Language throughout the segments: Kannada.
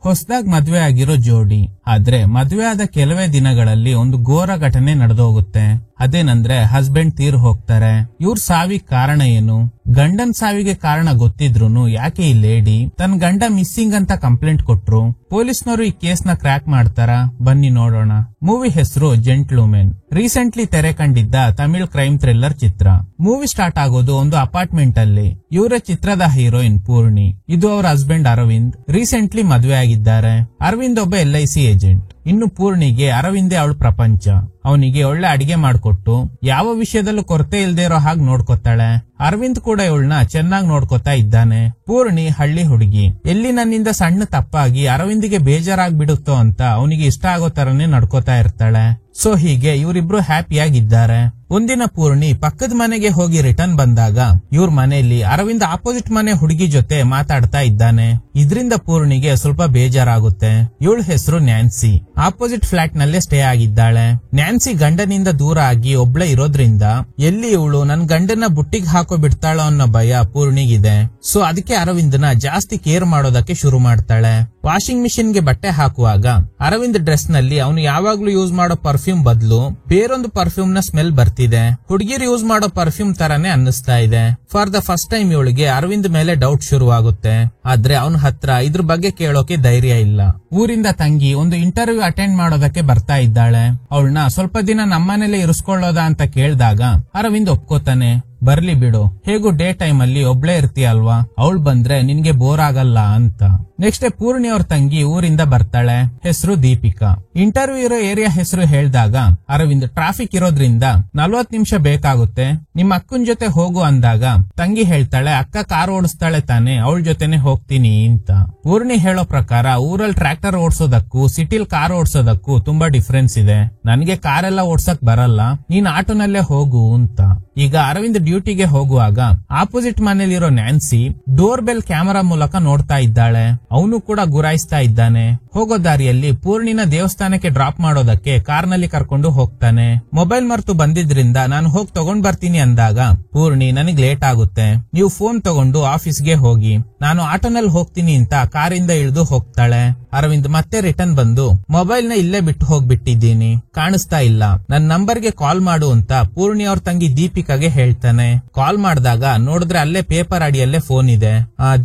ಹೊಸದಾಗಿ ಮದ್ವೆ ಆಗಿರೋ ಜೋಡಿ. ಆದ್ರೆ ಮದ್ವೆ ಆದ ಕೆಲವೇ ದಿನಗಳಲ್ಲಿ ಒಂದು ಘೋರ ಘಟನೆ ನಡೆದೋಗುತ್ತೆ. ಅದೇನಂದ್ರೆ ಹಸ್ಬೆಂಡ್ ತೀರ್ ಹೋಗ್ತಾರೆ. ಇವ್ರ ಸಾವಿಗೆ ಕಾರಣ ಏನು? ಗಂಡನ್ ಸಾವಿಗೆ ಕಾರಣ ಗೊತ್ತಿದ್ರುನು ಯಾಕೆ ಈ ಲೇಡಿ ತನ್ನ ಗಂಡ ಮಿಸ್ಸಿಂಗ್ ಅಂತ ಕಂಪ್ಲೇಂಟ್ ಕೊಟ್ರು? ಪೊಲೀಸ್ನವರು ಈ ಕೇಸ್ ನ ಕ್ರ್ಯಾಕ್ ಮಾಡ್ತಾರ? ಬನ್ನಿ ನೋಡೋಣ. ಮೂವಿ ಹೆಸರು ಜೆಂಟ್ಲುಮೆನ್. ರೀಸೆಂಟ್ಲಿ ತೆರೆ ಕಂಡಿದ್ದ ತಮಿಳ್ ಕ್ರೈಮ್ ಥ್ರಿಲ್ಲರ್ ಚಿತ್ರ. ಮೂವಿ ಸ್ಟಾರ್ಟ್ ಆಗೋದು ಒಂದು ಅಪಾರ್ಟ್ಮೆಂಟ್ ಅಲ್ಲಿ. ಇವರೇ ಚಿತ್ರದ ಹೀರೋಯಿನ್ ಪೂರ್ಣಿ. ಇದು ಅವ್ರ ಹಸ್ಬೆಂಡ್ ಅರವಿಂದ್. ರೀಸೆಂಟ್ಲಿ ಮದ್ವೆ ಆಗಿದ್ದಾರೆ. ಅರವಿಂದ್ ಒಬ್ಬ LIC ಏಜೆಂಟ್. ಇನ್ನು ಪೂರ್ಣಿಗೆ ಅರವಿಂದೇ ಅವಳ ಪ್ರಪಂಚ. ಅವನಿಗೆ ಒಳ್ಳೆ ಅಡಿಗೆ ಮಾಡ್ಕೊಟ್ಟು ಯಾವ ವಿಷಯದಲ್ಲೂ ಕೊರತೆ ಇಲ್ದೇ ಇರೋ ಹಾಗೆ ನೋಡ್ಕೊತಾಳೆ. ಅರವಿಂದ್ ಕೂಡ ಇವಳನ್ನ ಚೆನ್ನಾಗಿ ನೋಡ್ಕೊತಾ ಇದ್ದಾನೆ. ಪೂರ್ಣಿ ಹಳ್ಳಿ ಹುಡುಗಿ. ಎಲ್ಲಿ ನನ್ನಿಂದ ಸಣ್ಣ ತಪ್ಪಾಗಿ ಅರವಿಂದಿಗೆ ಬೇಜಾರಾಗ್ಬಿಡುತ್ತೋ ಅಂತ ಅವನಿಗೆ ಇಷ್ಟ ಆಗೋ ತರನೇ ನಡ್ಕೋತಾ ಇರ್ತಾಳೆ. ಸೊ ಹೀಗೆ ಇವರಿಬ್ರು ಹ್ಯಾಪಿಯಾಗಿದ್ದಾರೆ. ಒಂದಿನ ಪೂರ್ಣಿ ಪಕ್ಕದ ಮನೆಗೆ ಹೋಗಿ ರಿಟರ್ನ್ ಬಂದಾಗ ಇವ್ರ ಮನೆಯಲ್ಲಿ ಅರವಿಂದ್ ಆಪೋಸಿಟ್ ಮನೆ ಹುಡುಗಿ ಜೊತೆ ಮಾತಾಡ್ತಾ ಇದ್ದಾನೆ. ಇದ್ರಿಂದ ಪೂರ್ಣಿಗೆ ಸ್ವಲ್ಪ ಬೇಜಾರಾಗುತ್ತೆ. ಇವಳ ಹೆಸರು ನ್ಯಾನ್ಸಿ. ಆಪೋಸಿಟ್ ಫ್ಲಾಟ್ ನಲ್ಲೇ ಸ್ಟೇ ಆಗಿದ್ದಾಳೆ. ನ್ಯಾನ್ಸಿ ಗಂಡನಿಂದ ದೂರ ಆಗಿ ಒಬ್ಳೆ ಇರೋದ್ರಿಂದ ಎಲ್ಲಿ ಇವಳು ನನ್ ಗಂಡನ ಬುಟ್ಟಿಗೆ ಹಾಕೋ ಬಿಡ್ತಾಳೋ ಅನ್ನೋ ಭಯ ಪೂರ್ಣಿಗಿದೆ. ಸೊ ಅದಕ್ಕೆ ಅರವಿಂದ್ನ ಜಾಸ್ತಿ ಕೇರ್ ಮಾಡೋದಕ್ಕೆ ಶುರು ಮಾಡ್ತಾಳೆ. ವಾಷಿಂಗ್ ಮಿಷಿನ್ ಗೆ ಬಟ್ಟೆ ಹಾಕುವಾಗ ಅರವಿಂದ್ ಡ್ರೆಸ್ ನಲ್ಲಿ ಅವನು ಯಾವಾಗ್ಲೂ ಯೂಸ್ ಮಾಡೋ ಪರ್ಫ್ಯೂಮ್ ಬದಲು ಬೇರೊಂದು ಪರ್ಫ್ಯೂಮ್ ನ ಸ್ಮೆಲ್ ಬರ್ತಿದೆ. ಹುಡುಗಿರು ಯೂಸ್ ಮಾಡೋ ಪರ್ಫ್ಯೂಮ್ ತರಾನೇ ಅನ್ನಿಸ್ತಾ ಇದೆ. ಫಾರ್ ದ ಫಸ್ಟ್ ಟೈಮ್ ಇವಳಿಗೆ ಅರವಿಂದ್ ಮೇಲೆ ಡೌಟ್ ಶುರುವಾಗುತ್ತೆ. ಆದ್ರೆ ಅವನ ಹತ್ರ ಇದ್ರ ಬಗ್ಗೆ ಕೇಳೋಕೆ ಧೈರ್ಯ ಇಲ್ಲ. ಊರಿಂದ ತಂಗಿ ಒಂದು ಇಂಟರ್ವ್ಯೂ ಅಟೆಂಡ್ ಮಾಡೋದಕ್ಕೆ ಬರ್ತಾ ಇದ್ದಾಳೆ. ಅವಳನ್ನ ಸ್ವಲ್ಪ ದಿನ ನಮ್ಮನೇಲೆ ಇರಿಸ್ಕೊಳ್ಳೋದ ಅಂತ ಕೇಳಿದಾಗ ಅರವಿಂದ್ ಒಪ್ಕೋತಾನೆ. ಬರ್ಲಿ ಬಿಡು, ಹೇಗೂ ಡೇ ಟೈಮ್ ಅಲ್ಲಿ ಒಬ್ಳೇ ಇರ್ತೀಯ ಅಲ್ವಾ, ಅವಳು ಬಂದ್ರೆ ನಿನ್ಗೆ ಬೋರ್ ಆಗಲ್ಲ ಅಂತ. ನೆಕ್ಸ್ಟ್ ಪೂರ್ಣಿ ಅವ್ರ ತಂಗಿ ಊರಿಂದ ಬರ್ತಾಳೆ. ಹೆಸರು ದೀಪಿಕಾ. ಇಂಟರ್ವ್ಯೂ ಇರೋ ಏರಿಯಾ ಹೆಸರು ಹೇಳಿದಾಗ ಅರವಿಂದ್ ಟ್ರಾಫಿಕ್ ಇರೋದ್ರಿಂದ 40 ನಿಮಿಷ ಬೇಕಾಗುತ್ತೆ, ನಿಮ್ಮ ಅಕ್ಕನ ಜೊತೆ ಹೋಗು ಅಂದಾಗ ತಂಗಿ ಹೇಳ್ತಾಳೆ ಅಕ್ಕ ಕಾರ್ ಓಡಿಸ್ತಾಳೆ ತಾನೆ, ಅವಳ ಜೊತೆನೆ ಹೋಗ್ತೀನಿ ಅಂತ. ಪೂರ್ಣಿ ಹೇಳೋ ಪ್ರಕಾರ ಊರಲ್ಲಿ ಟ್ರ್ಯಾಕ್ಟರ್ ಓಡಿಸೋದಕ್ಕೂ ಸಿಟಿಲ್ ಕಾರ್ ಓಡಿಸೋದಕ್ಕೂ ತುಂಬಾ ಡಿಫ್ರೆನ್ಸ್ ಇದೆ. ನನ್ಗೆ ಕಾರೆಲ್ಲ ಓಡ್ಸಕ್ ಬರಲ್ಲ, ನೀನ್ ಆಟೋನಲ್ಲೇ ಹೋಗು ಅಂತ. ಈಗ ಅರವಿಂದ್ ಡ್ಯೂಟಿಗೆ ಹೋಗುವಾಗ ಆಪೋಸಿಟ್ ಮನೇಲಿರೋ ನ್ಯಾನ್ಸಿ ಡೋರ್ ಬೆಲ್ ಕ್ಯಾಮೆರಾ ಮೂಲಕ ನೋಡ್ತಾ ಇದ್ದಾಳೆ. ಅವನು ಕೂಡ ಗುರಾಯಿಸ್ತಾ ಇದ್ದಾನೆ. ಹೋಗೋ ದಾರಿಯಲ್ಲಿ ಪೂರ್ಣಿನ ದೇವಸ್ಥಾನಕ್ಕೆ ಡ್ರಾಪ್ ಮಾಡೋದಕ್ಕೆ ಕಾರ್ನಲ್ಲಿ ಕರ್ಕೊಂಡು ಹೋಗ್ತಾನೆ. ಮೊಬೈಲ್ ಮರ್ತು ಬಂದಿದ್ರಿಂದ ನಾನು ಹೋಗಿ ತಗೊಂಡ್ ಬರ್ತೀನಿ ಅಂದಾಗ ಪೂರ್ಣಿ ನನಗ್ ಲೇಟ್ ಆಗುತ್ತೆ, ನೀವು ಫೋನ್ ತಗೊಂಡು ಆಫೀಸ್ಗೆ ಹೋಗಿ, ನಾನು ಆಟೋನಲ್ಲಿ ಹೋಗ್ತೀನಿ ಅಂತ ಕಾರಿಂದ ಇಳಿದು ಹೋಗ್ತಾಳೆ. ಅರವಿಂದ್ ಮತ್ತೆ ರಿಟರ್ನ್ ಬಂದು ಮೊಬೈಲ್ ನ ಇಲ್ಲೇ ಬಿಟ್ಟು ಹೋಗ್ಬಿಟ್ಟಿದ್ದೀನಿ, ಕಾಣಿಸ್ತಾ ಇಲ್ಲ, ನನ್ನ ನಂಬರ್ಗೆ ಕಾಲ್ ಮಾಡು ಅಂತ ಪೂರ್ಣಿ ಅವ್ರ ತಂಗಿ ದೀಪಿಕಾಗೆ ಹೇಳ್ತಾನೆ. ಕಾಲ್ ಮಾಡಿದಾಗ ನೋಡಿದ್ರೆ ಅಲ್ಲೇ ಪೇಪರ್ ಅಡಿಯಲ್ಲೇ ಫೋನ್ ಇದೆ.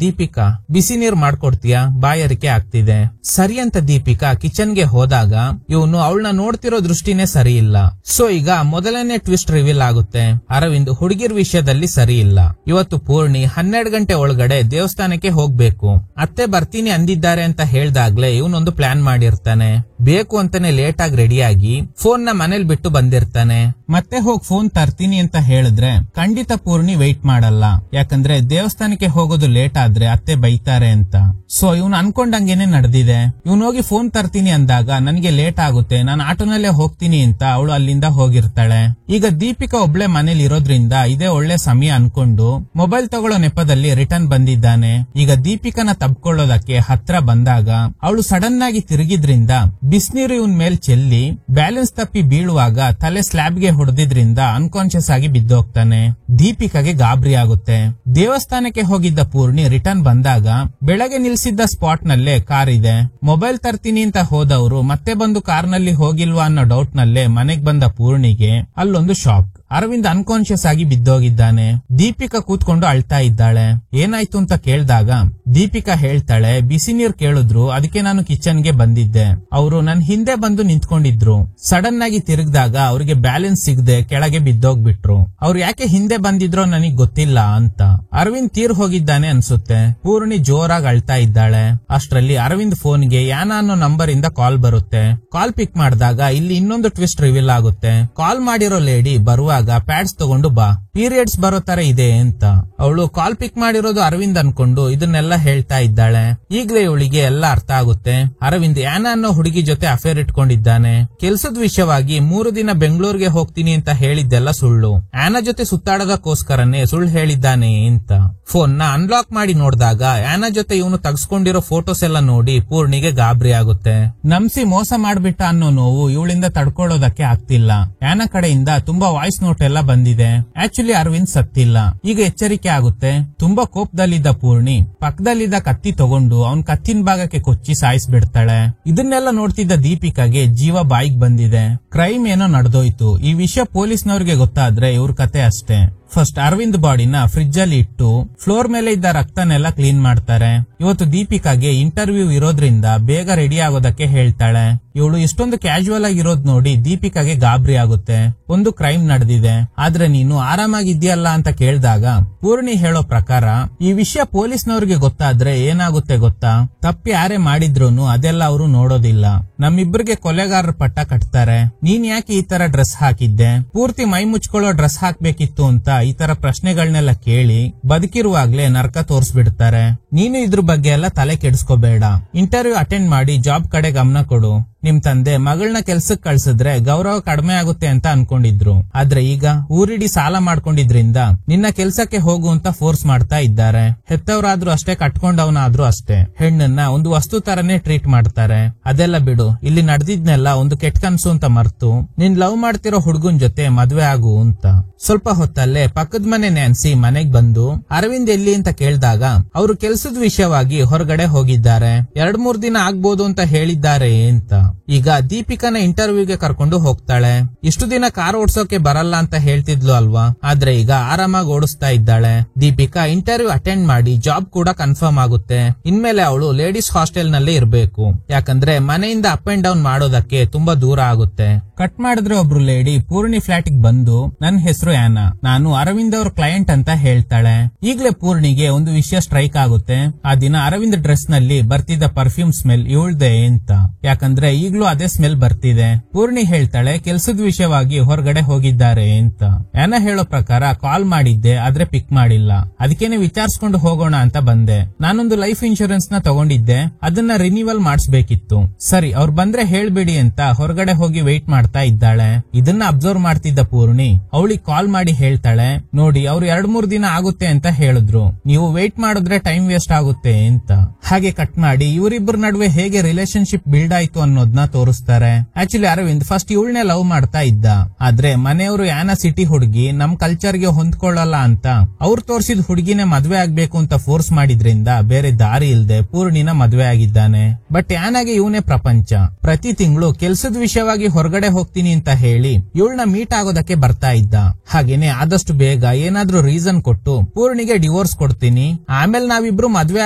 ದೀಪಿಕಾ ಬಿಸಿ ನೀರ್ ಮಾಡ್ಕೊಡ್ತೀಯಾ, ಬಾಯಾರಿಕೆ ಆಗ್ತಿದೆ. ಸರಿ ಅಂತ ದೀಪಿಕಾ ಕಿಚನ್ ಗೆ ಹೋದಾಗ ಇವನು ಅವಳನ್ನ ನೋಡ್ತಿರೋ ದೃಷ್ಟಿನೇ ಸರಿ ಇಲ್ಲ. ಸೊ ಈಗ ಮೊದಲನೇ ಟ್ವಿಸ್ಟ್ ರಿವೀಲ್ ಆಗುತ್ತೆ. ಅರವಿಂದ್ ಹುಡುಗಿರ್ ವಿಷಯದಲ್ಲಿ ಸರಿ ಇಲ್ಲ. ಇವತ್ತು ಪೂರ್ಣಿ 12 ಗಂಟೆ ಒಳಗಡೆ ದೇವಸ್ಥಾನಕ್ಕೆ ಹೋಗ್ಬೇಕು. ಅತ್ತೆ ಬರ್ತೀನಿ ಅಂದಿದ್ದಾರೆ ಅಂತ ಹೇಳ್ದಾಗ್ಲೇ ಇವನೊಂದು ಪ್ಲಾನ್ ಮಾಡಿರ್ತಾನೆ. ಬೇಕು ಅಂತಾನೆ ಲೇಟ್ ಆಗಿ ರೆಡಿಯಾಗಿ ಫೋನ್ ನ ಮನೇಲಿ ಬಿಟ್ಟು ಬಂದಿರ್ತಾನೆ. ಮತ್ತೆ ಹೋಗಿ ಫೋನ್ ತರ್ತೀನಿ ಅಂತ ಹೇಳಿದ್ರೆ ಖಂಡಿತ ಪೂರ್ಣಿ ವೆಯ್ಟ್ ಮಾಡಲ್ಲ. ಯಾಕಂದ್ರೆ ದೇವಸ್ಥಾನಕ್ಕೆ ಹೋಗೋದು ಲೇಟ್ ಆದ್ರೆ ಅತ್ತೆ ಬೈತಾರೆ ಅಂತ. ಸೊ ಇವನು ಅನ್ಕೊಂಡಂಗೇನೆ ನಡೆದಿದೆ. ಇವನು ಹೋಗಿ ಫೋನ್ ತರ್ತೀನಿ ಅಂದಾಗ ನನಗೆ ಲೇಟ್ ಆಗುತ್ತೆ, ನಾನು ಆಟೋನಲ್ಲೇ ಹೋಗ್ತೀನಿ ಅಂತ ಅವಳು ಅಲ್ಲಿಂದ ಹೋಗಿರ್ತಾಳೆ. ಈಗ ದೀಪಿಕಾ ಒಬ್ಳೆ ಮನೇಲಿ ಇರೋದ್ರಿಂದ ಇದೇ ಒಳ್ಳೆ ಸಮಯ ಅನ್ಕೊಂಡು ಮೊಬೈಲ್ ತಗೊಳ್ಳೋ ನೆಪದಲ್ಲಿ ರಿಟರ್ನ್ ಬಂದಿದ್ದಾನೆ. ಈಗ ದೀಪಿಕಾನ ತಬ್ಕೊಳ್ಳೋದಕ್ಕೆ ಹತ್ರ ಬಂದಾಗ ಅವಳು ಸಡನ್ ಆಗಿ ತಿರುಗಿದ್ರಿಂದ ಬಿಸಿನೀರು ಇವನ್ ಮೇಲ್ ಚೆಲ್ಲಿ ಬ್ಯಾಲೆನ್ಸ್ ತಪ್ಪಿ ಬೀಳುವಾಗ ತಲೆ ಸ್ಲ್ಯಾಬ್ಗೆ ಹೊಡೆದಿದ್ರಿಂದ ಅನ್ಕಾನ್ಶಿಯಸ್ ಆಗಿ ಬಿದ್ದೋಗ್ತಾನೆ. ದೀಪಿಕಾಗೆ ಗಾಬರಿ ಆಗುತ್ತೆ. ದೇವಸ್ಥಾನಕ್ಕೆ ಹೋಗಿದ್ದ ಪೂರ್ಣಿ ರಿಟರ್ನ್ ಬಂದಾಗ ಬೆಳಗ್ಗೆ ನಿಲ್ಸಿದ್ದ ಸ್ಪಾಟ್ ನಲ್ಲೇ ಕಾರ್ ಇದೆ. ಮೊಬೈಲ್ ತರ್ತೀನಿ ಅಂತ ಹೋದವರು ಮತ್ತೆ ಬಂದು ಕಾರ್ನಲ್ಲಿ ಹೋಗಿಲ್ವಾ ಅನ್ನೋ ಡೌಟ್ ನಲ್ಲೇ ಮನೆಗ್ ಬಂದ ಪೂರ್ಣಿಗೆ ಅಲ್ಲೊಂದು ಶಾಕ್. ಅರವಿಂದ್ ಅನ್ಕಾನ್ಶಿಯಸ್ ಆಗಿ ಬಿದ್ದೋಗಿದ್ದಾನೆ. ದೀಪಿಕಾ ಕೂತ್ಕೊಂಡು ಅಳ್ತಾ ಇದ್ದಾಳೆ. ಏನಾಯ್ತು ಅಂತ ಕೇಳಿದಾಗ ದೀಪಿಕಾ ಹೇಳ್ತಾಳೆ, ಬಿಸಿ ನೀರ್ ಕೇಳಿದ್ರು, ಅದಕ್ಕೆ ನಾನು ಕಿಚನ್ ಗೆ ಬಂದಿದ್ದೆ. ಅವರು ನನ್ ಹಿಂದೆ ಬಂದು ನಿಂತ್ಕೊಂಡಿದ್ರು. ಸಡನ್ ಆಗಿ ತಿರುಗಿದಾಗ ಅವ್ರಿಗೆ ಬ್ಯಾಲೆನ್ಸ್ ಸಿಗದೆ ಕೆಳಗೆ ಬಿದ್ದೋಗ್ಬಿಟ್ರು. ಅವ್ರು ಯಾಕೆ ಹಿಂದೆ ಬಂದಿದ್ರೋ ನನಗ್ ಗೊತ್ತಿಲ್ಲ ಅಂತ. ಅರವಿಂದ್ ತೀರ್ ಹೋಗಿದ್ದಾನೆ ಅನ್ಸುತ್ತೆ. ಪೂರ್ಣಿ ಜೋರಾಗಿ ಅಳ್ತಾ ಇದ್ದಾಳೆ. ಅಷ್ಟ್ರಲ್ಲಿ ಅರವಿಂದ್ ಫೋನ್ಗೆ ಯಾನ ಅನ್ನೋ ನಂಬರ್ ಇಂದ ಕಾಲ್ ಬರುತ್ತೆ. ಕಾಲ್ ಪಿಕ್ ಮಾಡಿದಾಗ ಇಲ್ಲಿ ಇನ್ನೊಂದು ಟ್ವಿಸ್ಟ್ ರಿವೀಲ್ ಆಗುತ್ತೆ. ಕಾಲ್ ಮಾಡಿರೋ ಲೇಡಿ ಬರುವಾಗ ಪ್ಯಾಡ್ಸ್ ತಗೊಂಡು ಬಾ, ಪೀರಿಯಡ್ಸ್ ಬರೋ ತರ ಇದೆ ಅಂತ. ಅವಳು ಕಾಲ್ ಪಿಕ್ ಮಾಡಿರೋದು ಅರವಿಂದ್ ಅನ್ಕೊಂಡು ಇದನ್ನೆಲ್ಲ ಹೇಳ್ತಾ ಇದ್ದಾಳೆ. ಈಗ್ಲೇ ಇವಳಿಗೆ ಎಲ್ಲ ಅರ್ಥ ಆಗುತ್ತೆ. ಅರವಿಂದ್ ಯಾನ ಅನ್ನೋ ಹುಡುಗಿ ಜೊತೆ ಅಫೇರ್ ಇಟ್ಕೊಂಡಿದ್ದಾನೆ. ಕೆಲ್ಸದ ವಿಷಯವಾಗಿ 3 ದಿನ ಬೆಂಗಳೂರಿಗೆ ಹೋಗ್ತೀನಿ ಅಂತ ಹೇಳಿದ್ದೆಲ್ಲ ಸುಳ್ಳು. ಆನ ಜೊತೆ ಸುತ್ತಾಡೋದಕ್ಕೋಸ್ಕರನೇ ಸುಳ್ಳು ಹೇಳಿದ್ದಾನೆ ಅಂತ. ಅಂತ. ಫೋನ್ ನ ಅನ್ಲಾಕ್ ಮಾಡಿ ನೋಡಿದಾಗ ಆನಾ ಜೊತೆ ಇವನು ತಗ್ಸ್ಕೊಂಡಿರೋ ಫೋಟೋಸ್ ಎಲ್ಲ ನೋಡಿ ಪೂರ್ಣಿಗೆ ಗಾಬರಿ ಆಗುತ್ತೆ. ನಂಬಿಸಿ ಮೋಸ ಮಾಡ್ಬಿಟ್ಟ ಅನ್ನೋ ನೋವು ಇವಳಿಂದ ತಡ್ಕೊಳ್ಳೋದಕ್ಕೆ ಆಗ್ತಿಲ್ಲ. ಆನಾ ಕಡೆಯಿಂದ ತುಂಬಾ ವಾಯ್ಸ್ ನೋಟ್ ಎಲ್ಲ ಬಂದಿದೆ. ಆಕ್ಚುಲಿ ಅರವಿಂದ್ ಸತ್ತಿಲ್ಲ. ಈಗ ಎಚ್ಚರಿಕೆ ಆಗುತ್ತೆ. ತುಂಬಾ ಕೋಪದಲ್ಲಿದ್ದ ಪೂರ್ಣಿ ಪಕ್ಕದಲ್ಲಿದ್ದ ಕತ್ತಿ ತಗೊಂಡು ಅವನ್ ಕತ್ತಿನ ಭಾಗಕ್ಕೆ ಕೊಚ್ಚಿ ಸಾಯಿಸ್ಬಿಡ್ತಾಳೆ. ಇದನ್ನೆಲ್ಲ ನೋಡ್ತಿದ್ದ ದೀಪಿಕಾಗೆ ಜೀವ ಬಾಯಿಗೆ ಬಂದಿದೆ. ಕ್ರೈಮ್ ಏನೋ ನಡೆದೋಯ್ತು. ಈ ವಿಷಯ ಪೊಲೀಸ್ನವ್ರಿಗೆ ಗೊತ್ತಾದ್ರೆ ಇವ್ರ ಕತೆ ಅಷ್ಟೇ. ಫಸ್ಟ್ ಅರವಿಂದ್ ಬಾಡಿನ ಫ್ರಿಡ್ಜ್ ಅಲ್ಲಿ ಇಟ್ಟು ಫ್ಲೋರ್ ಮೇಲೆ ಇದ್ದ ರಕ್ತನೆಲ್ಲ ಕ್ಲೀನ್ ಮಾಡ್ತಾರೆ. ಇವತ್ತು ದೀಪಿಕಾಗೆ ಇಂಟರ್ವ್ಯೂ ಇರೋದ್ರಿಂದ ಬೇಗ ರೆಡಿ ಆಗೋದಕ್ಕೆ ಹೇಳ್ತಾಳೆ. ಇವಳು ಇಷ್ಟೊಂದು ಕ್ಯಾಶುವಲ್ ಆಗಿರೋದ್ ನೋಡಿ ದೀಪಿಕಾಗೆ ಗಾಬರಿ ಆಗುತ್ತೆ. ಒಂದು ಕ್ರೈಮ್ ನಡೆದಿದೆ, ಆದ್ರೆ ನೀನು ಆರಾಮಾಗಿದ್ಯಲ್ಲ ಅಂತ ಕೇಳಿದಾಗ ಪೂರ್ಣಿ ಹೇಳೋ ಪ್ರಕಾರ ಈ ವಿಷಯ ಪೊಲೀಸ್ನವ್ರಿಗೆ ಗೊತ್ತಾದ್ರೆ ಏನಾಗುತ್ತೆ ಗೊತ್ತಾ? ತಪ್ಪಿ ಯಾರೇ ಮಾಡಿದ್ರೂನು ಅದೆಲ್ಲ ಅವರು ನೋಡೋದಿಲ್ಲ. ನಮ್ಮಿಬ್ಬರಿಗೆ ಕೊಲೆಗಾರರ ಪಟ್ಟ ಕಟ್ತಾರೆ. ನೀನ್ ಯಾಕೆ ಈ ತರ ಡ್ರೆಸ್ ಹಾಕಿದ್ದೆ? ಪೂರ್ತಿ ಮೈ ಮುಚ್ಕೊಳ್ಳೋ ಡ್ರೆಸ್ ಹಾಕ್ಬೇಕಿತ್ತು ಅಂತ ಈ ತರ ಪ್ರಶ್ನೆಗಳನ್ನೆಲ್ಲ ಕೇಳಿ ಬದುಕಿರುವಾಗ್ಲೇ ನರಕ ತೋರ್ಸ್ಬಿಡ್ತಾರೆ. ನೀನು ಇದ್ರ ಬಗ್ಗೆ ಎಲ್ಲ ತಲೆ ಕೆಡಿಸ್ಕೋಬೇಡ. ಇಂಟರ್ವ್ಯೂ ಅಟೆಂಡ್ ಮಾಡಿ ಜಾಬ್ ಕಡೆ ಗಮನ ಕೊಡು. ನಿಮ್ ತಂದೆ ಮಗಳನ್ನ ಕೆಲ್ಸಕ್ ಕಳ್ಸಿದ್ರೆ ಗೌರವ ಕಡಿಮೆ ಆಗುತ್ತೆ ಅಂತ ಅನ್ಕೊಂಡಿದ್ರು. ಆದ್ರೆ ಈಗ ಊರಿಡಿ ಸಾಲ ಮಾಡ್ಕೊಂಡಿದ್ರಿಂದ ನಿನ್ನ ಕೆಲ್ಸಕ್ಕೆ ಹೋಗು ಅಂತ ಫೋರ್ಸ್ ಮಾಡ್ತಾ ಇದ್ದಾರೆ. ಹೆತ್ತವರಾದ್ರೂ ಅಷ್ಟೇ, ಕಟ್ಕೊಂಡವನಾದ್ರೂ ಅಷ್ಟೇ. ಹೆಣ್ಣನ್ನ ಒಂದು ವಸ್ತು ತರನೇ ಟ್ರೀಟ್ ಮಾಡ್ತಾರೆ. ಅದೆಲ್ಲ ಬಿಡು. ಇಲ್ಲಿ ನಡೆದಿದ್ನೆಲ್ಲ ಒಂದು ಕೆಟ್ಟ ಕನ್ಸು ಅಂತ ಮರ್ತು ನಿನ್ ಲವ್ ಮಾಡ್ತಿರೋ ಹುಡುಗನ್ ಜೊತೆ ಮದ್ವೆ ಆಗು ಅಂತ. ಸ್ವಲ್ಪ ಹೊತ್ತಲ್ಲೇ ಪಕ್ಕದ ಮನೆ ನ್ಯಾನ್ಸಿ ಮನೆಗ್ ಬಂದು ಅರವಿಂದ್ ಎಲ್ಲಿ ಅಂತ ಕೇಳಿದಾಗ ಅವರು ಕೆಲ್ಸದ ವಿಷಯವಾಗಿ ಹೊರಗಡೆ ಹೋಗಿದ್ದಾರೆ. 2-3 ದಿನ ಆಗ್ಬೋದು ಅಂತ ಹೇಳಿದ್ದಾರೆ ಅಂತ. ಈಗ ದೀಪಿಕಾನ ಇಂಟರ್ವ್ಯೂಗೆ ಕರ್ಕೊಂಡು ಹೋಗ್ತಾಳೆ. ಇಷ್ಟು ದಿನ ಕಾರ್ ಓಡಿಸೋಕೆ ಬರಲ್ಲ ಅಂತ ಹೇಳ್ತಿದ್ಲು ಅಲ್ವಾ, ಆದ್ರೆ ಈಗ ಆರಾಮಾಗಿ ಓಡಿಸ್ತಾ ಇದ್ದಾಳೆ. ದೀಪಿಕಾ ಇಂಟರ್ವ್ಯೂ ಅಟೆಂಡ್ ಮಾಡಿ ಜಾಬ್ ಕೂಡ ಕನ್ಫರ್ಮ್ ಆಗುತ್ತೆ. ಇನ್ಮೇಲೆ ಅವಳು ಲೇಡೀಸ್ ಹಾಸ್ಟೆಲ್ ನಲ್ಲೇ ಇರ್ಬೇಕು. ಯಾಕಂದ್ರೆ ಮನೆಯಿಂದ ಅಪ್ ಅಂಡ್ ಡೌನ್ ಮಾಡೋದಕ್ಕೆ ತುಂಬಾ ದೂರ ಆಗುತ್ತೆ. ಕಟ್ ಮಾಡಿದ್ರೆ ಒಬ್ರು ಲೇಡಿ ಪೂರ್ಣಿ ಫ್ಲಾಟ್ ಗೆ ಬಂದು ನನ್ನ ಹೆಸರು ಆನಾ, ನಾನು ಅರವಿಂದ್ ಅವ್ರ ಕ್ಲೈಂಟ್ ಅಂತ ಹೇಳ್ತಾಳೆ. ಈಗ್ಲೇ ಪೂರ್ಣಿಗೆ ಒಂದು ವಿಷಯ ಸ್ಟ್ರೈಕ್ ಆಗುತ್ತೆ. ಆ ದಿನ ಅರವಿಂದ್ ಡ್ರೆಸ್ ನಲ್ಲಿ ಬರ್ತಿದ್ದ ಪರ್ಫ್ಯೂಮ್ ಸ್ಮೆಲ್ ಇವಳ್ದೆ ಅಂತ. ಯಾಕಂದ್ರೆ ಈಗ್ಲೂ ಅದೇ ಸ್ಮೆಲ್ ಬರ್ತಿದೆ. ಪೂರ್ಣಿ ಹೇಳ್ತಾಳೆ ಕೆಲ್ಸದ ವಿಷಯವಾಗಿ ಹೊರಗಡೆ ಹೋಗಿದ್ದಾರೆ ಅಂತ. ಆನಾ ಹೇಳೋ ಪ್ರಕಾರ ಕಾಲ್ ಮಾಡಿದ್ದೆ, ಆದ್ರೆ ಪಿಕ್ ಮಾಡಿಲ್ಲ. ಅದಕ್ಕೇನೆ ವಿಚಾರಿಸ್ಕೊಂಡು ಹೋಗೋಣ ಅಂತ ಬಂದೆ. ನಾನೊಂದು ಲೈಫ್ ಇನ್ಶೂರೆನ್ಸ್ ನ ತಗೊಂಡಿದ್ದೆ, ಅದನ್ನ ರಿನ್ಯೂವಲ್ ಮಾಡಿಸ್ಬೇಕಿತ್ತು. ಸರಿ, ಅವ್ರು ಬಂದ್ರೆ ಹೇಳ್ಬೇಡಿ ಅಂತ ಹೊರಗಡೆ ಹೋಗಿ ವೆಯ್ಟ್ ಮಾಡ್ತಾ ಇದ್ದಾಳೆ. ಇದನ್ನ ಅಬ್ಸರ್ವ್ ಮಾಡ್ತಿದ್ದ ಪೂರ್ಣಿ ಅವಳಿಗೆ ಕಾಲ್ ಮಾಡಿ ಹೇಳ್ತಾಳೆ, ನೋಡಿ ಅವ್ರು 2-3 ದಿನ ಆಗುತ್ತೆ ಅಂತ ಹೇಳಿದ್ರು, ನೀವು ವೆಯ್ಟ್ ಮಾಡಿದ್ರೆ ಟೈಮ್ ವೇಸ್ಟ್ ಆಗುತ್ತೆ ಅಂತ. ಹಾಗೆ ಕಟ್ ಮಾಡಿ ಇವರಿಬ್ಬರ ನಡುವೆ ಹೇಗೆ ರಿಲೇಶನ್ಶಿಪ್ ಬಿಲ್ಡ್ ಆಯ್ತು ಅನ್ನೋದನ್ನ ತೋರಿಸ್ತಾರೆ. ಆಕ್ಚುಲಿ ಅರವಿಂದ್ ಫಸ್ಟ್ ಇವಳನ್ನೇ ಲವ್ ಮಾಡ್ತಾ ಇದ್ದ. ಆದ್ರೆ ಮನೆಯವರು ಆನಾ ಸಿಟಿ ಹುಡುಗಿ ನಮ್ ಕಲ್ಚರ್ ಗೆ ಹೊಂದ್ಕೊಳ್ಳಲ್ಲ ಅಂತ ಅವ್ರು ತೋರಿಸಿದ ಹುಡುಗಿನೇ ಮದ್ವೆ ಆಗ್ಬೇಕು ಅಂತ ಫೋರ್ಸ್ ಮಾಡಿದ್ರಿಂದ ಬೇರೆ ದಾರಿ ಇಲ್ದೆ ಪೂರ್ಣಿನ ಮದ್ವೆ ಆಗಿದ್ದಾನೆ. ಬಟ್ ಆನಾಗೆ ಇವನೇ ಪ್ರಪಂಚ. ಪ್ರತಿ ತಿಂಗಳು ಕೆಲ್ಸದ ವಿಷಯವಾಗಿ ಹೊರಗಡೆ ಹೋಗ್ತೀನಿ ಅಂತ ಹೇಳಿ ಇವಳನ್ನ ಮೀಟ್ ಆಗೋದಕ್ಕೆ ಬರ್ತಾ ಇದ್ದ. ಹಾಗೇನೆ ಆದಷ್ಟು ಬೇಗ ಏನಾದ್ರೂ ರೀಸನ್ ಕೊಟ್ಟು ಪೂರ್ಣಿಗೆ ಡಿವೋರ್ಸ್ ಕೊಡ್ತೀನಿ, ಆಮೇಲೆ ನಾವಿಬ್ರು ಮದ್ವೆ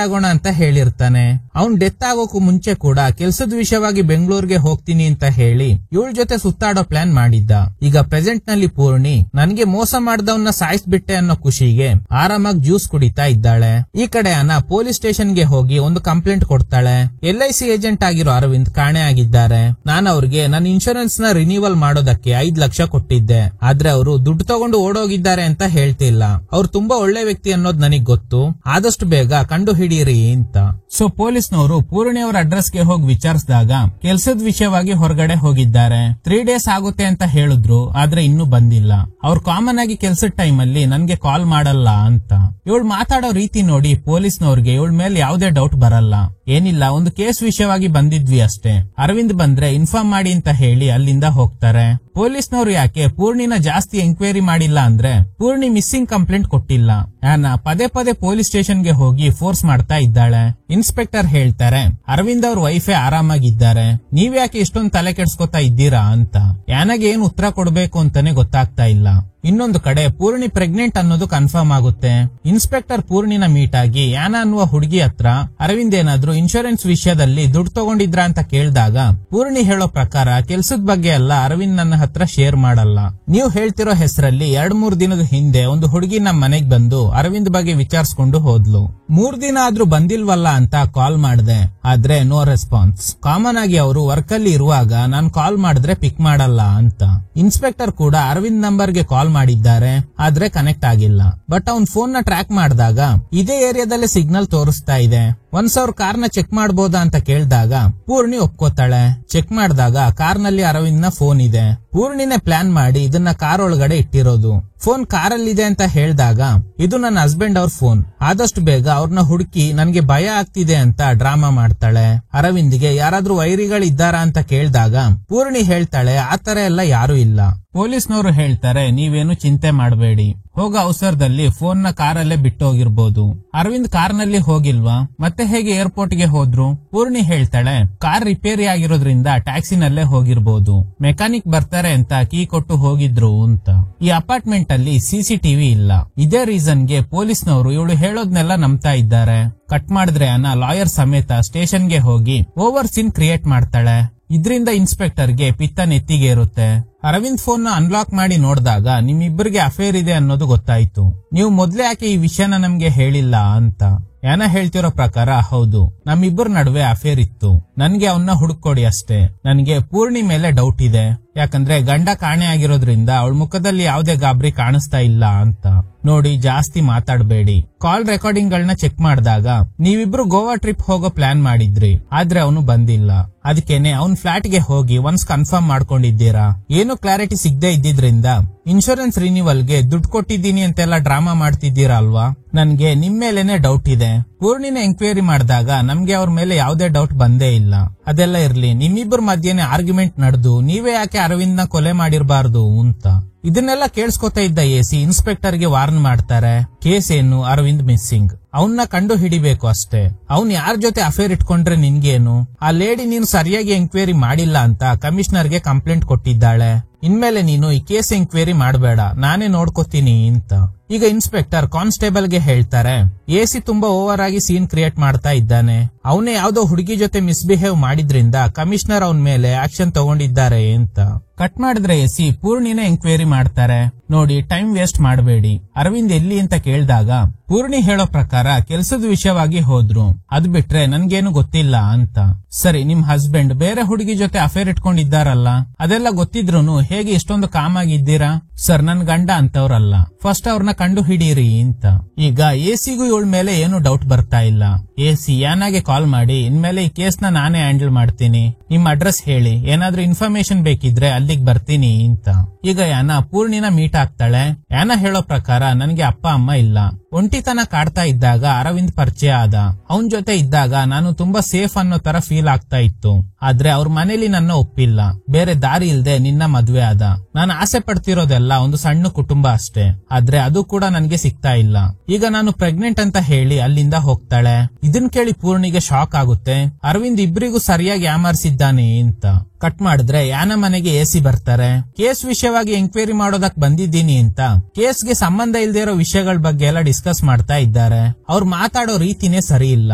ಆಗೋಣ ಅಂತ ಹೇಳಿರ್ತಾನೆ. ಅವ್ನ್ ಡೆತ್ ಆಗೋಕು ಮುಂಚೆ ಕೂಡ ಕೆಲ್ಸದ ವಿಷಯವಾಗಿ ಬೆಂಗಳೂರಿಗೆ ಹೋಗ್ತೀನಿ ಅಂತ ಹೇಳಿ ಇವಳ ಜೊತೆ ಸುತ್ತಾಡೋ ಪ್ಲಾನ್ ಮಾಡಿದ್ದ. ಈಗ ಪ್ರೆಸೆಂಟ್ ನಲ್ಲಿ ಪೂರ್ಣಿ ನನ್ಗೆ ಮೋಸ ಮಾಡ್ದವನ್ನ ಸಾಯಿಸ್ಬಿಟ್ಟೆ ಅನ್ನೋ ಖುಷಿಗೆ ಆರಾಮಾಗಿ ಜ್ಯೂಸ್ ಕುಡಿತಾ ಇದ್ದಾಳೆ. ಈ ಕಡೆ ಆನಾ ಪೊಲೀಸ್ ಸ್ಟೇಷನ್ ಗೆ ಹೋಗಿ ಒಂದು ಕಂಪ್ಲೇಂಟ್ ಕೊಡ್ತಾಳೆ. LIC ಏಜೆಂಟ್ ಆಗಿರೋ ಅರವಿಂದ್ ಕಾಣೆ ಆಗಿದ್ದಾರೆ. ನಾನು ಅವ್ರಿಗೆ ನನ್ನ ಇನ್ಶೂರೆನ್ಸ್ ನ ರಿನ್ಯೂವಲ್ ಮಾಡೋದಕ್ಕೆ 5 ಲಕ್ಷ ಕೊಟ್ಟಿದ್ದೆ, ಆದ್ರೆ ಅವರು ದುಡ್ಡು ತಗೊಂಡು ಓಡೋಗಿದ್ದಾರೆ ಅಂತ ಹೇಳ್ತಿಲ್ಲ. ಅವ್ರು ತುಂಬಾ ಒಳ್ಳೆ ವ್ಯಕ್ತಿ ಅನ್ನೋದು ನನಗ್ ಗೊತ್ತು, ಆದಷ್ಟು ಬೇಗ ಕಂಡು ಹಿಡೀರಿ ಅಂತ. ಸೊ ಪೊಲೀಸ್ನವರು ಪೂರ್ಣಿ ಅವರ ಅಡ್ರೆಸ್ ಗೆ ಹೋಗಿ ವಿಚಾರಿಸಿದಾಗ ಕೆಲ್ಸದ ವಿಷಯವಾಗಿ ಹೊರಗಡೆ ಹೋಗಿದ್ದಾರೆ. 3 ಡೇಸ್ ಆಗುತ್ತೆ ಅಂತ ಹೇಳಿದ್ರು, ಆದ್ರೆ ಇನ್ನೂ ಬಂದಿಲ್ಲ. ಅವ್ರು ಕಾಮನ್ ಆಗಿ ಕೆಲ್ಸದ ಟೈಮ್ ಅಲ್ಲಿ ನನ್ಗೆ ಕಾಲ್ ಮಾಡಲ್ಲ ಅಂತ. ಇವಳು ಮಾತಾಡೋ ರೀತಿ ನೋಡಿ ಪೊಲೀಸ್ನವ್ರಿಗೆ ಇವಳ ಮೇಲೆ ಯಾವುದೇ ಡೌಟ್ ಬರಲ್ಲ. ಏನಿಲ್ಲ, ಒಂದು ಕೇಸ್ ವಿಷಯವಾಗಿ ಬಂದಿದ್ವಿ ಅಷ್ಟೇ, ಅರವಿಂದ್ ಬಂದ್ರೆ ಇನ್ಫಾರ್ಮ್ ಮಾಡಿ ಅಂತ ಹೇಳಿ ಅಲ್ಲಿಂದ ಹೋಗ್ತಾರೆ. ಪೊಲೀಸ್ನವರು ಯಾಕೆ ಪೂರ್ಣಿನ ಜಾಸ್ತಿ ಎಂಕ್ವೈರಿ ಮಾಡಿಲ್ಲ ಅಂದ್ರೆ ಪೂರ್ಣಿ ಮಿಸ್ಸಿಂಗ್ ಕಂಪ್ಲೇಂಟ್ ಕೊಟ್ಟಿಲ್ಲ. ಆನಾ ಪದೇ ಪದೇ ಪೊಲೀಸ್ ಸ್ಟೇಷನ್ ಗೆ ಹೋಗಿ ಫೋರ್ಸ್ ಮಾಡ್ತಾ ಇದ್ದಾಳೆ. ಇನ್ಸ್ಪೆಕ್ಟರ್ ಹೇಳ್ತಾರೆ, ಅರವಿಂದ್ ಅವ್ರ ವೈಫೇ ಆರಾಮಾಗಿದ್ದಾರೆ, ನೀವ್ಯಾಕೆ ಇಷ್ಟೊಂದು ತಲೆ ಕೆಡ್ಸ್ಕೊತಾ ಇದ್ದೀರಾ ಅಂತ. ಆನಾಗೆ ಏನ್ ಉತ್ತರ ಕೊಡ್ಬೇಕು ಅಂತಾನೆ ಗೊತ್ತಾಗ್ತಾ ಇಲ್ಲ. ಇನ್ನೊಂದು ಕಡೆ ಪೂರ್ಣಿ ಪ್ರೆಗ್ನೆಂಟ್ ಅನ್ನೋದು ಕನ್ಫರ್ಮ್ ಆಗುತ್ತೆ. ಇನ್ಸ್ಪೆಕ್ಟರ್ ಪೂರ್ಣಿನ ಮೀಟ್ ಆಗಿ ಆನಾ ಅನ್ನುವ ಹುಡುಗಿ ಹತ್ರ ಅರವಿಂದ್ ಏನಾದ್ರೂ ಇನ್ಶೂರೆನ್ಸ್ ವಿಷಯದಲ್ಲಿ ದುಡ್ಡು ತಗೊಂಡಿದ್ರ ಅಂತ ಕೇಳಿದಾಗ ಪೂರ್ಣಿ ಹೇಳೋ ಪ್ರಕಾರ ಕೆಲ್ಸದ ಬಗ್ಗೆ ಎಲ್ಲ ಅರವಿಂದ್ ನನ್ನ ಹತ್ರ ಶೇರ್ ಮಾಡಲ್ಲ. ನೀವು ಹೇಳ್ತಿರೋ ಹೆಸರಲ್ಲಿ 2-3 ದಿನದ ಹಿಂದೆ ಒಂದು ಹುಡುಗಿ ನಮ್ ಮನೆಗ್ ಬಂದು ಅರವಿಂದ್ ಬಗ್ಗೆ ವಿಚಾರಿಸ್ಕೊಂಡು ಹೋದ್ಲು. 3 ದಿನ ಆದ್ರೂ ಬಂದಿಲ್ವಲ್ಲ ಅಂತ ಕಾಲ್ ಮಾಡ್ದೆ, ಆದ್ರೆ ನೋ ರೆಸ್ಪಾನ್ಸ್. ಕಾಮನ್ ಆಗಿ ಅವರು ವರ್ಕ್ ಅಲ್ಲಿ ಇರುವಾಗ ನಾನ್ ಕಾಲ್ ಮಾಡಿದ್ರೆ ಪಿಕ್ ಮಾಡಲ್ಲ ಅಂತ. ಇನ್ಸ್ಪೆಕ್ಟರ್ ಕೂಡ ಅರವಿಂದ್ ನಂಬರ್ ಗೆ ಕಾಲ್ ಮಾಡಿದ್ದಾರೆ, ಆದ್ರೆ ಕನೆಕ್ಟ್ ಆಗಿಲ್ಲ. ಬಟ್ ಅವ್ನ್ ಫೋನ್ ನ ಟ್ರ್ಯಾಕ್ ಮಾಡಿದಾಗ ಇದೇ ಏರಿಯಾದಲ್ಲೇ ಸಿಗ್ನಲ್ ತೋರಿಸ್ತಾ ಇದೆ. ಒಂದ್ಸ ಅವ್ರ ಕಾರ್ನ ಚೆಕ್ ಮಾಡ್ಬೋದಾ ಅಂತ ಕೇಳ್ದಾಗ ಪೂರ್ಣಿ ಒಪ್ಕೋತಾಳೆ. ಚೆಕ್ ಮಾಡಿದಾಗ ಕಾರ್ನಲ್ಲಿ ಅರವಿಂದ್ ನ ಫೋನ್ ಇದೆ. ಪೂರ್ಣಿನೇ ಪ್ಲಾನ್ ಮಾಡಿ ಇದನ್ನ ಕಾರ್ ಒಳಗಡೆ ಇಟ್ಟಿರೋದು. ಫೋನ್ ಕಾರಲ್ಲಿದೆ ಅಂತ ಹೇಳ್ದಾಗ ಇದು ನನ್ನ ಹಸ್ಬೆಂಡ್ ಅವ್ರ ಫೋನ್, ಆದಷ್ಟು ಬೇಗ ಅವ್ರನ್ನ ಹುಡುಕಿ ನನ್ಗೆ ಭಯ ಆಗ್ತಿದೆ ಅಂತ ಡ್ರಾಮಾ ಮಾಡ್ತಾಳೆ. ಅರವಿಂದ್ಗೆ ಯಾರಾದ್ರೂ ವೈರಿಗಳಿದ್ದಾರಾ ಅಂತ ಕೇಳ್ದಾಗ ಪೂರ್ಣಿ ಹೇಳ್ತಾಳೆ ಆತರ ಎಲ್ಲ ಯಾರು ಇಲ್ಲ. ಪೊಲೀಸ್ನವರು ಹೇಳ್ತಾರೆ ನೀವೇನು ಚಿಂತೆ ಮಾಡಬೇಡಿ, ಹೋಗೋ ಅವಸರದಲ್ಲಿ ಫೋನ್ ನ ಕಾರಲ್ಲೇ ಬಿಟ್ಟು ಹೋಗಿರ್ಬೋದು. ಅರವಿಂದ್ ಕಾರ್ನಲ್ಲಿ ಹೋಗಿಲ್ವಾ, ಮತ್ತೆ ಹೇಗೆ ಏರ್ಪೋರ್ಟ್ ಗೆ ಹೋದ್ರು? ಪೂರ್ಣಿ ಹೇಳ್ತಾಳೆ ಕಾರ್ ರಿಪೇರಿ ಆಗಿರೋದ್ರಿಂದ ಟ್ಯಾಕ್ಸಿನಲ್ಲೇ ಹೋಗಿರ್ಬೋದು, ಮೆಕ್ಯಾನಿಕ್ ಬರ್ತಾರೆ ಅಂತ ಕೀ ಕೊಟ್ಟು ಹೋಗಿದ್ರು ಅಂತ. ಈ ಅಪಾರ್ಟ್ಮೆಂಟ್ ಅಲ್ಲಿ ಸಿಸಿಟಿವಿ ಇಲ್ಲ. ಇದೇ ರೀಸನ್ಗೆ ಪೊಲೀಸ್ನವರು ಇವಳು ಹೇಳೋದ್ನೆಲ್ಲ ನಂಬ್ತಾ ಇದ್ದಾರೆ. ಕಟ್ ಮಾಡಿದ್ರೆ ಲಾಯರ್ ಸಮೇತ ಸ್ಟೇಷನ್ಗೆ ಹೋಗಿ ಓವರ್ ಸೀನ್ ಕ್ರಿಯೇಟ್ ಮಾಡ್ತಾಳೆ. ಇದ್ರಿಂದ ಇನ್ಸ್ಪೆಕ್ಟರ್ಗೆ ಪಿತ್ತ ನೆತ್ತಿಗೆ ಇರುತ್ತೆ. ಅರವಿಂದ್ ಫೋನ್ ನ ಅನ್ಲಾಕ್ ಮಾಡಿ ನೋಡಿದಾಗ ನಿಮ್ಮಿಬ್ಬರಿಗೆ ಅಫೇರ್ ಇದೆ ಅನ್ನೋದು ಗೊತ್ತಾಯ್ತು. ನೀವು ಮೊದ್ಲೇ ಯಾಕೆ ಈ ವಿಷಯನ ನಮ್ಗೆ ಹೇಳಿಲ್ಲ ಅಂತ. ಯಾನ ಹೇಳ್ತಿರೋ ಪ್ರಕಾರ ಹೌದು, ನಮ್ಮಿಬ್ಬರ ನಡುವೆ ಅಫೇರ್ ಇತ್ತು. ನನ್ಗೆ ಅವನ್ನ ಹುಡುಕೊಡಿ ಅಷ್ಟೇ. ನನ್ಗೆ ಪೂರ್ಣಿ ಮೇಲೆ ಡೌಟ್ ಇದೆ, ಯಾಕಂದ್ರೆ ಗಂಡ ಕಾಣೆ ಆಗಿರೋದ್ರಿಂದ ಅವಳ ಮುಖದಲ್ಲಿ ಯಾವುದೇ ಗಾಬರಿ ಕಾಣಿಸ್ತಾ ಇಲ್ಲ ಅಂತ. ನೋಡಿ, ಜಾಸ್ತಿ ಮಾತಾಡಬೇಡಿ. ಕಾಲ್ ರೆಕಾರ್ಡಿಂಗ್ ಗಳನ್ನ ಚೆಕ್ ಮಾಡಿದಾಗ ನೀವಿಬ್ರು ಗೋವಾ ಟ್ರಿಪ್ ಹೋಗೋ ಪ್ಲಾನ್ ಮಾಡಿದ್ರಿ, ಆದ್ರೆ ಅವನು ಬಂದಿಲ್ಲ. ಅದಕ್ಕೇನೆ ಅವ್ನ್ ಫ್ಲಾಟ್ ಗೆ ಹೋಗಿ ಒನ್ಸ್ ಕನ್ಫರ್ಮ್ ಮಾಡ್ಕೊಂಡಿದ್ದೀರಾ. ಏನು ಕ್ಲಾರಿಟಿ ಸಿಗದೆ ಇದ್ದಿದ್ರಿಂದ ಇನ್ಶೂರೆನ್ಸ್ ರಿನ್ಯೂವಲ್ ಗೆ ದುಡ್ಡು ಕೊಟ್ಟಿದ್ದೀನಿ ಅಂತೆಲ್ಲ ಡ್ರಾಮಾ ಮಾಡ್ತಿದ್ದೀರಾ ಅಲ್ವಾ. ನನ್ಗೆ ನಿಮ್ ಮೇಲೇನೆ ಡೌಟ್ ಇದೆ. ಪೂರ್ಣಿನ ಎಂಕ್ವೈರಿ ಮಾಡಿದಾಗ ನಮ್ಗೆ ಅವ್ರ ಮೇಲೆ ಯಾವುದೇ ಡೌಟ್ ಬಂದೇ ಇಲ್ಲ. ಅದೆಲ್ಲ ಇರ್ಲಿ, ನಿಮ್ಮಿಬ್ಬರ ಮಧ್ಯೆನೆ ಆರ್ಗ್ಯುಮೆಂಟ್ ನಡೆದು ನೀವೇ ಯಾಕೆ ಅರವಿಂದ್ ನ ಕೊಲೆ ಮಾಡಿರಬಾರ್ದು ಅಂತ. ಇದನ್ನೆಲ್ಲ ಕೇಳಿಸ್ಕೊತಾ ಇದ್ದ ಎಸಿ ಇನ್ಸ್ಪೆಕ್ಟರ್ ಗೆ ವಾರ್ನ್ ಮಾಡ್ತಾರೆ. ಕೇಸ್ ಏನು, ಅರವಿಂದ್ ಮಿಸ್ಸಿಂಗ್, ಅವನ್ನ ಕಂಡು ಹಿಡಿಬೇಕು ಅಷ್ಟೇ. ಅವ್ನ್ ಯಾರ ಜೊತೆ ಅಫೇರ್ ಇಟ್ಕೊಂಡ್ರೆ ನಿನ್ಗೇನು? ಆ ಲೇಡಿ ನೀನು ಸರಿಯಾಗಿ ಎಂಕ್ವೈರಿ ಮಾಡಿಲ್ಲ ಅಂತ ಕಮಿಷನರ್ ಗೆ ಕಂಪ್ಲೇಂಟ್ ಕೊಟ್ಟಿದ್ದಾಳೆ. ಇನ್ಮೇಲೆ ನೀನು ಈ ಕೇಸ್ ಎಂಕ್ವೈರಿ ಮಾಡಬೇಡ, ನಾನೇ ನೋಡ್ಕೋತೀನಿ ಅಂತ. ಈಗ ಇನ್ಸ್ಪೆಕ್ಟರ್ ಕಾನ್ಸ್ಟೇಬಲ್ ಗೆ ಹೇಳ್ತಾರೆ ಎಸಿ ತುಂಬಾ ಓವರ್ ಆಗಿ ಸೀನ್ ಕ್ರಿಯೇಟ್ ಮಾಡ್ತಾ ಇದ್ದಾನೆ. ಅವನೇ ಯಾವ್ದೋ ಹುಡುಗಿ ಜೊತೆ ಮಿಸ್ಬಿಹೇವ್ ಮಾಡಿದ್ರಿಂದ ಕಮಿಷನರ್ ಅವನ್ ಮೇಲೆ ಆಕ್ಷನ್ ತಗೊಂಡಿದ್ದಾರೆ ಅಂತ. ಕಟ್ ಮಾಡಿದ್ರೆ ಎಸಿ ಪೂರ್ಣಿನೇ ಎಂಕ್ವೈರಿ ಮಾಡ್ತಾರೆ. ನೋಡಿ, ಟೈಮ್ ವೇಸ್ಟ್ ಮಾಡಬೇಡಿ. ಅರವಿಂದ್ ಎಲ್ಲಿ ಅಂತ ಕೇಳಿದಾಗ ಪೂರ್ಣಿ ಹೇಳೋ ಪ್ರಕಾರ ಕೆಲ್ಸದ ವಿಷಯವಾಗಿ ಹೋದ್ರು, ಅದ್ ಬಿಟ್ರೆ ನನ್ಗೇನು ಗೊತ್ತಿಲ್ಲ ಅಂತ. ಸರಿ, ನಿಮ್ ಹಸ್ಬೆಂಡ್ ಬೇರೆ ಹುಡುಗಿ ಜೊತೆ ಅಫೇರ್ ಇಟ್ಕೊಂಡಿದ್ದಾರಲ್ಲ, ಅದೆಲ್ಲ ಗೊತ್ತಿದ್ರೂನು ಹೇಗೆ ಇಷ್ಟೊಂದು ಕಾಮ್ ಆಗಿದ್ದೀರಾ? ಸರ್, ನನ್ ಗಂಡ ಅಂತವ್ರಲ್ಲ, ಫಸ್ಟ್ ಅವ್ರನ್ನ ಕಂಡು ಹಿಡೀರಿ ಅಂತ. ಈಗ ಎಸಿಗೂ ಇವಳ ಮೇಲೆ ಏನು ಡೌಟ್ ಬರ್ತಾ ಇಲ್ಲ. ಎಸಿ ಯಾನಾಗೆ ಕಾಲ್ ಮಾಡಿ ಇನ್ಮೇಲೆ ಈ ಕೇಸ್ ನ ನಾನೇ ಹ್ಯಾಂಡಲ್ ಮಾಡ್ತೀನಿ, ನಿಮ್ ಅಡ್ರೆಸ್ ಹೇಳಿ, ಏನಾದ್ರೂ ಇನ್ಫಾರ್ಮೇಶನ್ ಬೇಕಿದ್ರೆ ಅಲ್ಲಿಗೆ ಬರ್ತೀನಿ ಅಂತ. ಈಗ ಯಾನ ಪೂರ್ಣಿನ ಮೀಟ್ ಆಗ್ತಾಳೆ. ಯಾನ ಹೇಳೋ ಪ್ರಕಾರ ನನ್ಗೆ ಅಪ್ಪ ಅಮ್ಮ ಇಲ್ಲ, ಒಂಟಿತನ ಕಾಡ್ತಾ ಇದ್ದಾಗ ಅರವಿಂದ್ ಪರಿಚಯ ಆದ. ಅವನ್ ಜೊತೆ ಇದ್ದಾಗ ನಾನು ತುಂಬಾ ಸೇಫ್ ಅನ್ನೋ ತರ ಫೀಲ್ ಆಗ್ತಾ ಇತ್ತು. ಆದ್ರೆ ಅವ್ರ ಮನೇಲಿ ನನ್ನ ಒಪ್ಪಿಲ್ಲ, ಬೇರೆ ದಾರಿ ಇಲ್ದೆ ನಿನ್ನ ಮದ್ವೆ ಆದ. ನಾನು ಆಸೆ ಪಡ್ತಿರೋದೆಲ್ಲ ಒಂದು ಸಣ್ಣ ಕುಟುಂಬ ಅಷ್ಟೇ, ಆದ್ರೆ ಅದು ಕೂಡ ನನ್ಗೆ ಸಿಗ್ತಾ ಇಲ್ಲ. ಈಗ ನಾನು ಪ್ರೆಗ್ನೆಂಟ್ ಅಂತ ಹೇಳಿ ಅಲ್ಲಿಂದ ಹೋಗ್ತಾಳೆ. ಇದನ್ ಕೇಳಿ ಪೂರ್ಣಿಗೆ ಶಾಕ್ ಆಗುತ್ತೆ. ಅರವಿಂದ್ ಇಬ್ರಿಗೂ ಸರಿಯಾಗಿ ಯಾಮಾರಿಸಿದ್ದಾನೆ ಅಂತ. ಕಟ್ ಮಾಡಿದ್ರೆ ಯಾನ ಮನೆಗೆ ಎಸಿ ಬರ್ತಾರೆ. ಕೇಸ್ ವಿಷಯವಾಗಿ ಎಂಕ್ವೈರಿ ಮಾಡೋದಕ್ ಬಂದಿದ್ದೀನಿ ಅಂತ ಕೇಸ್ಗೆ ಸಂಬಂಧ ಇಲ್ದೇ ಇರೋ ವಿಷಯಗಳ ಬಗ್ಗೆ ಎಲ್ಲ ಡಿಸ್ಕಸ್ ಮಾಡ್ತಾ ಇದ್ದಾರೆ. ಅವ್ರು ಮಾತಾಡೋ ರೀತಿನೇ ಸರಿ ಇಲ್ಲ.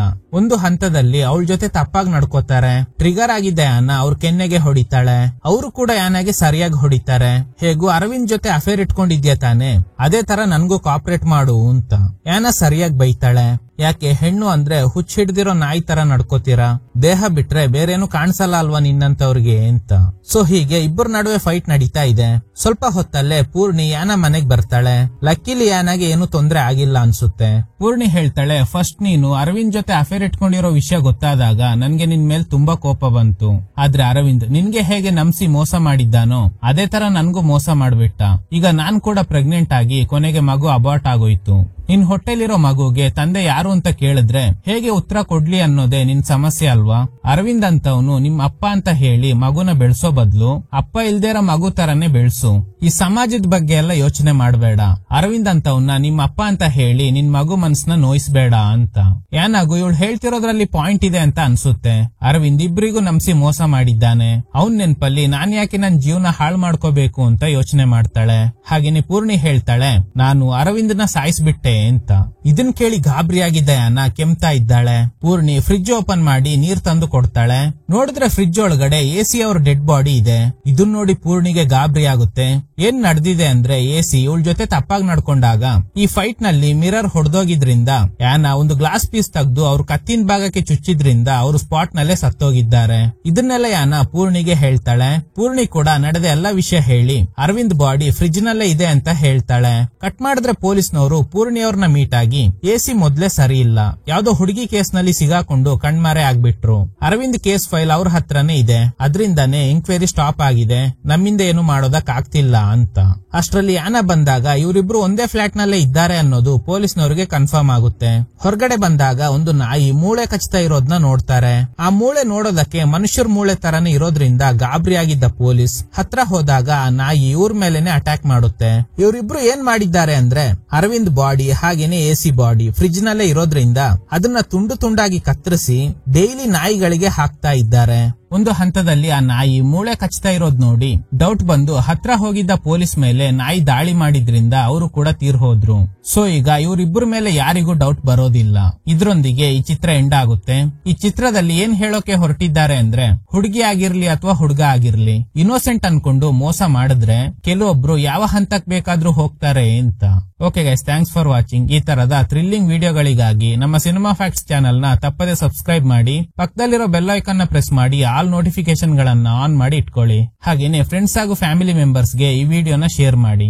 ಒಂದು ಹಂತದಲ್ಲಿ ಅವಳ ಜೊತೆ ತಪ್ಪಾಗಿ ನಡ್ಕೋತಾರೆ. ಟ್ರಿಗರ್ ಆಗಿದ್ದ ಯಾನ ಅವ್ರ ಕೆನ್ನೆಗೆ ಹೊಡಿತಾಳೆ. ಅವರು ಕೂಡ ಯಾನಾಗೆ ಸರಿಯಾಗಿ ಹೊಡಿತಾರೆ. ಹೇಗೂ ಅರವಿಂದ್ ಜೊತೆ ಅಫೇರ್ ಇಟ್ಕೊಂಡಿದ್ಯಾ ತಾನೆ, ಅದೇ ತರ ನನ್ಗೂ ಕಾಪರೇಟ್ ಮಾಡು ಅಂತ ಯಾನ ಸರಿಯಾಗಿ ಬೈತಾಳೆ. ಯಾಕೆ ಹೆಣ್ಣು ಅಂದ್ರೆ ಹುಚ್ಚ ಹಿಡ್ದಿರೋ ನಾಯಿ ತರ ನಡ್ಕೋತೀರಾ? ದೇಹ ಬಿಟ್ರೆ ಬೇರೇನು ಕಾಣಿಸಲ್ಲ ಅಲ್ವಾ ನಿನ್ನಂತವ್ರಿಗೆ ಅಂತ. ಸೊ ಹೀಗೆ ಇಬ್ಬರ ನಡುವೆ ಫೈಟ್ ನಡೀತಾ ಇದೆ. ಸ್ವಲ್ಪ ಹೊತ್ತಲ್ಲೇ ಪೂರ್ಣಿ ಯಾನ ಮನೆಗ್ ಬರ್ತಾಳೆ. ಲಕ್ಕಿಲಿ ಯಾನಾಗೆ ಏನು ತೊಂದ್ರೆ ಆಗಿಲ್ಲ ಅನ್ಸುತ್ತೆ. ಪೂರ್ಣಿ ಹೇಳ್ತಾಳೆ, ಫಸ್ಟ್ ನೀನು ಅರವಿಂದ್ ಜೊತೆ ಅಫೇರ್ ಇಟ್ಕೊಂಡಿರೋ ವಿಷಯ ಗೊತ್ತಾದಾಗ ನನ್ಗೆ ನಿನ್ ಮೇಲ್ ತುಂಬಾ ಕೋಪ ಬಂತು. ಆದ್ರೆ ಅರವಿಂದ್ ನಿನ್ಗೆ ಹೇಗೆ ನಂಬಿಸಿ ಮೋಸ ಮಾಡಿದ್ದಾನೋ ಅದೇ ತರ ನನ್ಗೂ ಮೋಸ ಮಾಡ್ಬಿಟ್ಟ. ಈಗ ನಾನ್ ಕೂಡ ಪ್ರೆಗ್ನೆಂಟ್ ಆಗಿ ಕೊನೆಗೆ ಮಗು ಅಬಾರ್ಟ್ ಆಗೋಯ್ತು. ನಿನ್ ಹೊಟ್ಟೆಲಿರೋ ಮಗುಗೆ ತಂದೆ ಯಾರು ಅಂತ ಕೇಳಿದ್ರೆ ಹೇಗೆ ಉತ್ತರ ಕೊಡ್ಲಿ ಅನ್ನೋದೇ ನಿನ್ ಸಮಸ್ಯೆ ಅಲ್ವಾ? ಅರವಿಂದ್ ಅಂತವನು ನಿಮ್ ಅಪ್ಪ ಅಂತ ಹೇಳಿ ಮಗುನ ಬೆಳ್ಸೋ ಬದ್ಲು ಅಪ್ಪ ಇಲ್ದೇರ ಮಗು ತರನೇ ಬೆಳ್ಸು. ಈ ಸಮಾಜದ ಬಗ್ಗೆ ಎಲ್ಲ ಯೋಚನೆ ಮಾಡ್ಬೇಡ. ಅರವಿಂದ್ ಅಂತವನ್ನ ನಿಮ್ ಅಪ್ಪ ಅಂತ ಹೇಳಿ ನಿನ್ ಮಗು ಮನ್ಸನ್ನ ನೋಯಿಸ್ಬೇಡ ಅಂತ. ಯಾನಾಗು ಇವಳು ಹೇಳ್ತಿರೋದ್ರಲ್ಲಿ ಪಾಯಿಂಟ್ ಇದೆ ಅಂತ ಅನ್ಸುತ್ತೆ. ಅರವಿಂದ್ ಇಬ್ರಿಗೂ ನಂಬಿಸಿ ಮೋಸ ಮಾಡಿದ್ದಾನೆ. ಅವನ್ ನೆನ್ಪಲ್ಲಿ ನಾನ್ ಯಾಕೆ ನನ್ ಜೀವನ ಹಾಳು ಮಾಡ್ಕೋಬೇಕು ಅಂತ ಯೋಚನೆ ಮಾಡ್ತಾಳೆ. ಹಾಗೇನೆ ಪೂರ್ಣಿ ಹೇಳ್ತಾಳೆ, ನಾನು ಅರವಿಂದ್ನ ಸಾಯಿಸ್ಬಿಟ್ಟೆ ಅಂತ. ಇದನ್ ಕೇಳಿ ಗಾಬರಿಯಾಗಿದ್ದ ಯಾನ ಕೆಮ್ತಾ ಇದ್ದಾಳೆ. ಪೂರ್ಣಿ ಫ್ರಿಡ್ಜ್ ಓಪನ್ ಮಾಡಿ ನೀರ್ ತಂದು ಕೊಡ್ತಾಳೆ. ನೋಡಿದ್ರೆ ಫ್ರಿಡ್ಜ್ ಒಳಗಡೆ ಎಸಿ ಅವ್ರ ಡೆಡ್ ಬಾಡಿ ಇದೆ. ಇದನ್ ನೋಡಿ ಪೂರ್ಣಿಗೆ ಗಾಬರಿ ಆಗುತ್ತೆ. ಏನ್ ನಡೆದಿದೆ ಅಂದ್ರೆ ಎಸಿ ಇವಳ ಜೊತೆ ತಪ್ಪಾಗಿ ನಡ್ಕೊಂಡಾಗ ಈ ಫೈಟ್ ನಲ್ಲಿ ಮಿರರ್ ಹೊಡೆದೋಗಿದ್ರಿಂದ ಯಾನ ಒಂದು ಗ್ಲಾಸ್ ಪೀಸ್ ತೆಗೆದು ಅವ್ರ ಕತ್ತಿನ ಭಾಗಕ್ಕೆ ಚುಚ್ಚಿದ್ರಿಂದ ಅವರು ಸ್ಪಾಟ್ ನಲ್ಲೇ ಸತ್ತೋಗಿದ್ದಾರೆ. ಇದನ್ನೆಲ್ಲ ಯಾನ ಪೂರ್ಣಿಗೆ ಹೇಳ್ತಾಳೆ. ಪೂರ್ಣಿ ಕೂಡ ನಡೆದ ಎಲ್ಲಾ ವಿಷಯ ಹೇಳಿ ಅರವಿಂದ್ ಬಾಡಿ ಫ್ರಿಡ್ಜ್ ನಲ್ಲೇ ಇದೆ ಅಂತ ಹೇಳ್ತಾಳೆ. ಕಟ್ ಮಾಡಿದ್ರೆ ಪೊಲೀಸ್ನವರು ಪೂರ್ಣಿ ಅವ್ರನ್ನ ಮೀಟ್ ಆಗಿ ಎಸಿ ಮೊದ್ಲೇ ಸರಿ ಇಲ್ಲ, ಯಾವ್ದೋ ಹುಡುಗಿ ಕೇಸ್ ನಲ್ಲಿ ಸಿಗಾಕೊಂಡು ಕಣ್ಮರೆ ಆಗ್ಬಿಟ್ರು. ಅರವಿಂದ್ ಕೇಸ್ ಫೈಲ್ ಅವ್ರ ಹತ್ರನೇ ಇದೆ, ಅದ್ರಿಂದಾನೇ ಎಂಕ್ವೈರಿ ಸ್ಟಾಪ್ ಆಗಿದೆ, ನಮ್ಮಿಂದ ಏನು ಮಾಡೋದಕ್ ಆಗ್ತಿಲ್ಲ ಅಂತ. ಅಷ್ಟ್ರಲ್ಲಿ ಯಾನ ಬಂದಾಗ ಇವರಿಬ್ರು ಒಂದೇ ಫ್ಲಾಟ್ ನಲ್ಲೇ ಇದ್ದಾರೆ ಅನ್ನೋದು ಪೊಲೀಸ್ನವ್ರಿಗೆ ಕನ್ಫರ್ಮ್ ಆಗುತ್ತೆ. ಹೊರಗಡೆ ಬಂದಾಗ ಒಂದು ನಾಯಿ ಮೂಳೆ ಕಚ್ತಾ ಇರೋದನ್ನ ನೋಡ್ತಾರೆ. ಆ ಮೂಳೆ ನೋಡೋದಕ್ಕೆ ಮನುಷ್ಯರ ಮೂಳೆ ತರಾನೇ ಇರೋದ್ರಿಂದ ಗಾಬರಿಯಾಗಿದ್ದ ಪೊಲೀಸ್ ಹತ್ರ ಹೋದಾಗ ಆ ನಾಯಿ ಇವ್ರ ಮೇಲೆನೆ ಅಟ್ಯಾಕ್ ಮಾಡುತ್ತೆ. ಇವರಿಬ್ರು ಏನ್ ಮಾಡಿದ್ದಾರೆ ಅಂದ್ರೆ ಅರವಿಂದ್ ಬಾಡಿ ಹಾಗೇನೆ ಎಸಿ ಬಾಡಿ ಫ್ರಿಡ್ಜ್ ನಲ್ಲೇ ಇರೋದ್ರಿಂದ ಅದನ್ನ ತುಂಡು ತುಂಡಾಗಿ ಕತ್ತರಿಸಿ ಡೈಲಿ ನಾಯಿಗಳಿಗೆ ಹಾಕ್ತಾ ಇದ್ದಾರೆ. ಒಂದು ಹಂತದಲ್ಲಿ ಆ ನಾಯಿ ಮೂಳೆ ಕಚ್ತಾ ಇರೋದ್ ನೋಡಿ ಡೌಟ್ ಬಂದು ಹತ್ರ ಹೋಗಿದ್ದ ಪೊಲೀಸ್ ಮೇಲೆ ನಾಯಿ ದಾಳಿ ಮಾಡಿದ್ರಿಂದ ಅವರು ಕೂಡ ತೀರ್ ಹೋದ್ರು. ಸೊ ಈಗ ಇವರಿಬ್ಬರ ಮೇಲೆ ಯಾರಿಗೂ ಡೌಟ್ ಬರೋದಿಲ್ಲ. ಇದ್ರೊಂದಿಗೆ ಈ ಚಿತ್ರ ಎಂಡ್ ಆಗುತ್ತೆ. ಈ ಚಿತ್ರದಲ್ಲಿ ಏನ್ ಹೇಳೋಕೆ ಹೊರಟಿದ್ದಾರೆ ಅಂದ್ರೆ ಹುಡುಗಿ ಆಗಿರ್ಲಿ ಅಥವಾ ಹುಡುಗ ಆಗಿರ್ಲಿ ಇನ್ನೋಸೆಂಟ್ ಅನ್ಕೊಂಡು ಮೋಸ ಮಾಡಿದ್ರೆ ಕೆಲವೊಬ್ರು ಯಾವ ಹಂತಕ್ ಬೇಕಾದ್ರೂ ಹೋಗ್ತಾರೆ ಅಂತ. Okay guys, thanks for watching. ಈ ತರದ ಥ್ರಿಲ್ಲಿಂಗ್ ವಿಡಿಯೋಗಳಿಗಾಗಿ ನಮ್ಮ ಸಿನಿಮಾ ಫ್ಯಾಕ್ಟ್ಸ್ ಚಾನೆಲ್ ನ ತಪ್ಪದೆ ಸಬ್ಸ್ಕ್ರೈಬ್ ಮಾಡಿ, ಪಕ್ಕದಲ್ಲಿರೋ ಬೆಲ್ ಐಕಾನ್ ನ ಪ್ರೆಸ್ ಮಾಡಿ ಆಲ್ ನೋಟಿಫಿಕೇಶನ್ ಗಳನ್ನ ಆನ್ ಮಾಡಿ ಇಟ್ಕೊಳ್ಳಿ. ಹಾಗೇನೆ ಫ್ರೆಂಡ್ಸ್ ಹಾಗೂ ಫ್ಯಾಮಿಲಿ ಮೆಂಬರ್ಸ್ ಗೆ ಈ ವಿಡಿಯೋನ ಶೇರ್ ಮಾಡಿ.